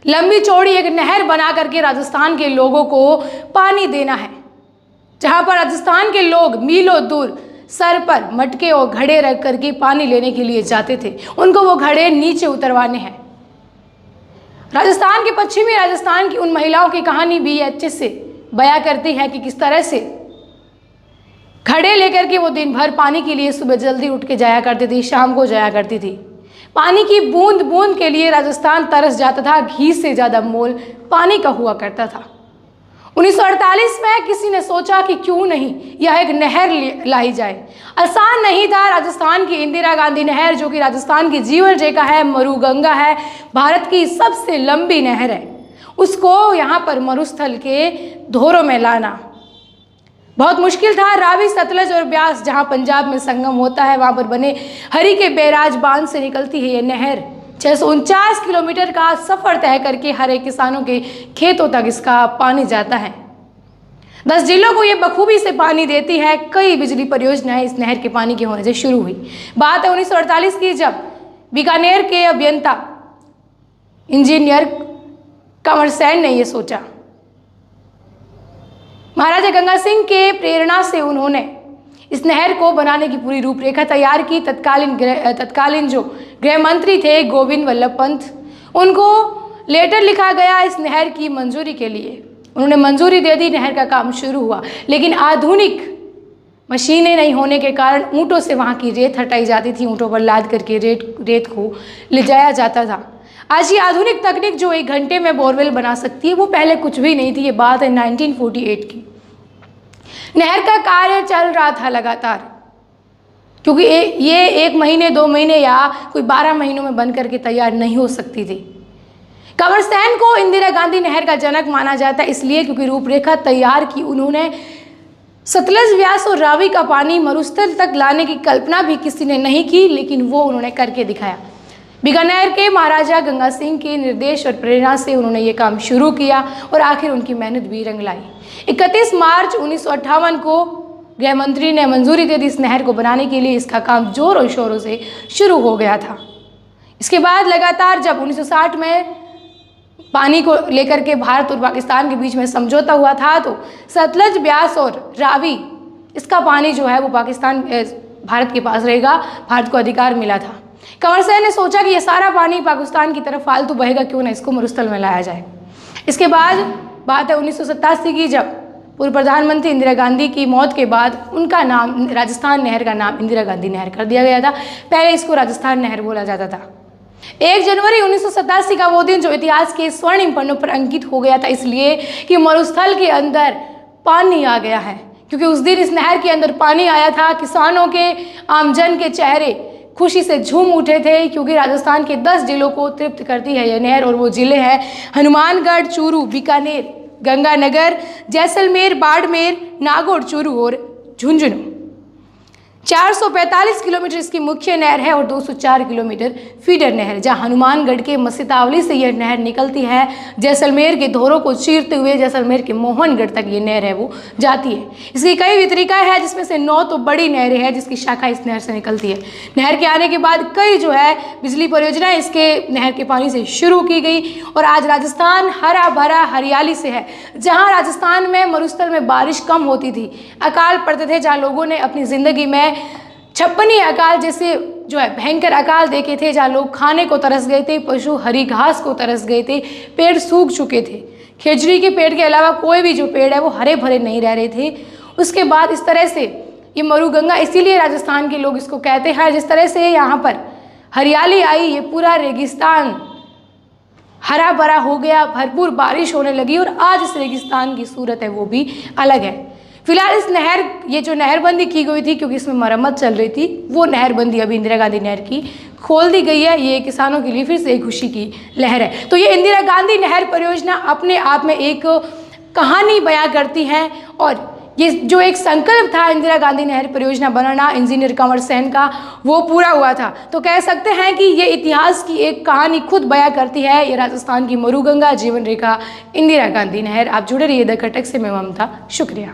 लंबी चौड़ी एक नहर बना करके राजस्थान के लोगों को पानी देना है, जहां पर राजस्थान के लोग मीलों दूर सर पर मटके और घड़े रख करके पानी लेने के लिए जाते थे। उनको वो घड़े नीचे उतरवाने हैं। राजस्थान के पश्चिमी राजस्थान की उन महिलाओं की कहानी भी अच्छे से बयां करती है कि किस तरह से घड़े लेकर के वो दिन भर पानी के लिए सुबह जल्दी उठ के जाया करती थी, शाम को जाया करती थी। पानी की बूंद बूंद के लिए राजस्थान तरस जाता था। घी से ज़्यादा मोल पानी का हुआ करता था। 1948 में किसी ने सोचा कि क्यों नहीं यह एक नहर लाई जाए। आसान नहीं था। राजस्थान की इंदिरा गांधी नहर, जो कि राजस्थान की जीवन रेखा है, मरुगंगा है, भारत की सबसे लंबी नहर है, उसको यहाँ पर मरुस्थल के धोरों में लाना बहुत मुश्किल था। रावी, सतलज और ब्यास जहाँ पंजाब में संगम होता है, वहाँ पर बने हरी के बैराज बांध से निकलती है ये नहर। 649 किलोमीटर का सफर तय करके हर एक किसानों के खेतों तक इसका पानी जाता है। 10 जिलों को ये बखूबी से पानी देती है। कई बिजली परियोजनाएं इस नहर के पानी के होने से शुरू हुई। बात है 1948 की, जब बीकानेर के अभियंता इंजीनियर कंवर सेन ने ये सोचा। महाराजा गंगा सिंह के प्रेरणा से उन्होंने इस नहर को बनाने की पूरी रूपरेखा तैयार की। तत्कालीन जो गृह मंत्री थे गोविंद वल्लभ पंत, उनको लेटर लिखा गया इस नहर की मंजूरी के लिए। उन्होंने मंजूरी दे दी, नहर का काम शुरू हुआ। लेकिन आधुनिक मशीनें नहीं होने के कारण ऊँटों से वहाँ की रेत हटाई जाती थी। ऊँटों पर लाद करके रेत को ले जाया जाता था। आज ये आधुनिक तकनीक जो 1 घंटे में बोरवेल बना सकती है, वो पहले कुछ भी नहीं थी। ये बात है 1948 की। नहर का कार्य चल रहा था लगातार, क्योंकि ये 1 महीने 2 महीने या कोई 12 महीनों में बन करके तैयार नहीं हो सकती थी। कंवर सेन को इंदिरा गांधी नहर का जनक माना जाता है, इसलिए क्योंकि रूपरेखा तैयार की उन्होंने। सतलज, व्यास और रावी का पानी मरुस्थल तक लाने की कल्पना भी किसी ने नहीं की, लेकिन वो उन्होंने करके दिखाया। बीकानेर के महाराजा गंगा सिंह के निर्देश और प्रेरणा से उन्होंने ये काम शुरू किया और आखिर उनकी मेहनत भी रंग लाई। 31 मार्च 1958 को गृह मंत्री ने मंजूरी दे दी इस नहर को बनाने के लिए। इसका काम जोरों शोरों से शुरू हो गया था। इसके बाद लगातार जब 1960 में पानी को लेकर के भारत और पाकिस्तान के बीच में समझौता हुआ था, तो सतलज, ब्यास और रावी, इसका पानी जो है वो भारत के पास रहेगा। भारत को अधिकार मिला था। कंवर सेन ने सोचा कि ये सारा पानी पाकिस्तान की तरफ फालतू बहेगा, क्यों ना इसको मरुस्थल में लाया जाए। इसके बाद बात है 1987 की, जब पूर्व प्रधानमंत्री इंदिरा गांधी की मौत के बाद उनका नाम, राजस्थान नहर का नाम इंदिरा गांधी नहर कर दिया गया था। पहले इसको राजस्थान नहर बोला जाता था। 1 जनवरी 1987 का वो दिन जो इतिहास के स्वर्णिम पन्नों पर अंकित हो गया था, इसलिए कि मरुस्थल के अंदर पानी आ गया है। क्योंकि उस दिन इस नहर के अंदर पानी आया था। किसानों के, आमजन के चेहरे खुशी से झूम उठे थे, क्योंकि राजस्थान के 10 जिलों को तृप्त करती है यह नहर। और वो जिले हैं हनुमानगढ़, चूरू, बीकानेर, गंगानगर, जैसलमेर, बाड़मेर, नागौर, चूरू और झुंझुनू। 445 किलोमीटर इसकी मुख्य नहर है और 204 किलोमीटर फीडर नहर, जहाँ हनुमानगढ़ के मसीतावली से यह नहर निकलती है। जैसलमेर के धोरों को चीरते हुए जैसलमेर के मोहनगढ़ तक ये नहर है वो जाती है। इसकी कई वितरिकाएं हैं, जिसमें से 9 तो बड़ी नहरें हैं जिसकी शाखा इस नहर से निकलती है। नहर के आने के बाद कई जो है बिजली परियोजनाएं इसके नहर के पानी से शुरू की गई। और आज राजस्थान हरा भरा हरियाली से है। जहाँ राजस्थान में मरुस्थल में बारिश कम होती थी, अकाल पड़ते थे, जहाँ लोगों ने अपनी ज़िंदगी में 56 अकाल जैसे जो है भयंकर अकाल देखे थे, जहाँ लोग खाने को तरस गए थे, पशु हरी घास को तरस गए थे, पेड़ सूख चुके थे। खेजड़ी के पेड़ के अलावा कोई भी जो पेड़ है वो हरे भरे नहीं रह रहे थे। उसके बाद इस तरह से ये मरुगंगा, इसीलिए राजस्थान के लोग इसको कहते हैं, जिस तरह से यहाँ पर हरियाली आई, ये पूरा रेगिस्तान हरा भरा हो गया, भरपूर बारिश होने लगी और आज इस रेगिस्तान की सूरत है वो भी अलग है। फिलहाल इस नहर, ये जो नहरबंदी की गई थी क्योंकि इसमें मरम्मत चल रही थी, वो नहरबंदी अभी इंदिरा गांधी नहर की खोल दी गई है। ये किसानों के लिए फिर से एक खुशी की लहर है। तो ये इंदिरा गांधी नहर परियोजना अपने आप में एक कहानी बयां करती है और ये जो एक संकल्प था इंदिरा गांधी नहर परियोजना बनाना इंजीनियर कंवर सेन का, वो पूरा हुआ था। तो कह सकते हैं कि ये इतिहास की एक कहानी खुद बयां करती है। ये राजस्थान की मरुगंगा जीवन रेखा इंदिरा गांधी नहर। आप जुड़े रहिए द खटक से, मैं ममता। शुक्रिया।